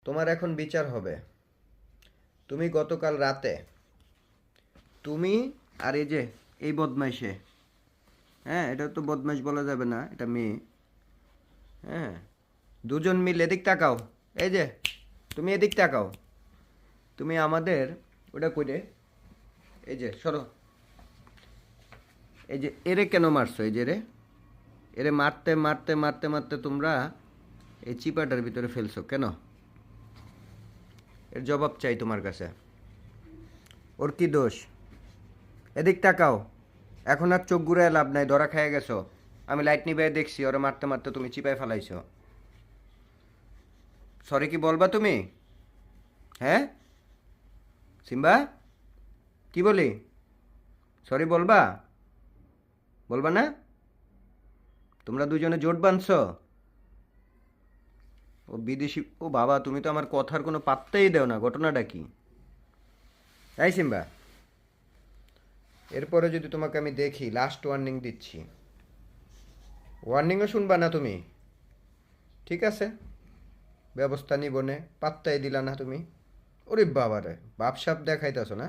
তোমার এখন বিচার হবে। তুমি গতকাল রাতে, তুমি আর এই যে এই বদমাইশে, হ্যাঁ এটা তো বদমাইশ বলা যাবে না, এটা মেয়ে, হ্যাঁ, দুজন মিলে এদিক তাকাও। এই যে তুমি এদিক তাকাও। তুমি আমাদের ওটা কইরে, এই যে সরো, এই যে এরে কেন মারছো? এই যে এরে মারতে মারতে মারতে মারতে তোমরা এই চিপাটার ভিতরে ফেলছো কেন? এর জবাব চাই তোমার কাছে। ওর কি দোষ? এদিক তাকাও। এখন আর চোখ ঘুরে লাভ নাই, ধরা খেয়ে গেছো। আমি লাইট নিবে দেখছি, ওরা মারতে মারতে তুমি চিপায় ফেলাইছো। সরি কি বলবা তুমি? হ্যাঁ সিম্বা, কি বলি? সরি বলবা? বলবা না? তোমরা দুজনে জোট বাঁধছো? ও বিদেশি, ও বাবা, তুমি তো আমার কথার কোনো পাত্তাই দেও না। ঘটনাটা কি? এই সিম্বা, এরপরে যদি তোমাকে আমি দেখি, লাস্ট ওয়ার্নিং দিচ্ছি, ওয়ার্নিংও শুনবা না তুমি? ঠিক আছে, ব্যবস্থা নিব নে, পাত্তাই দিলা না তুমি। ওরে বাবারে, বাপসাপ দেখাইতেছো না?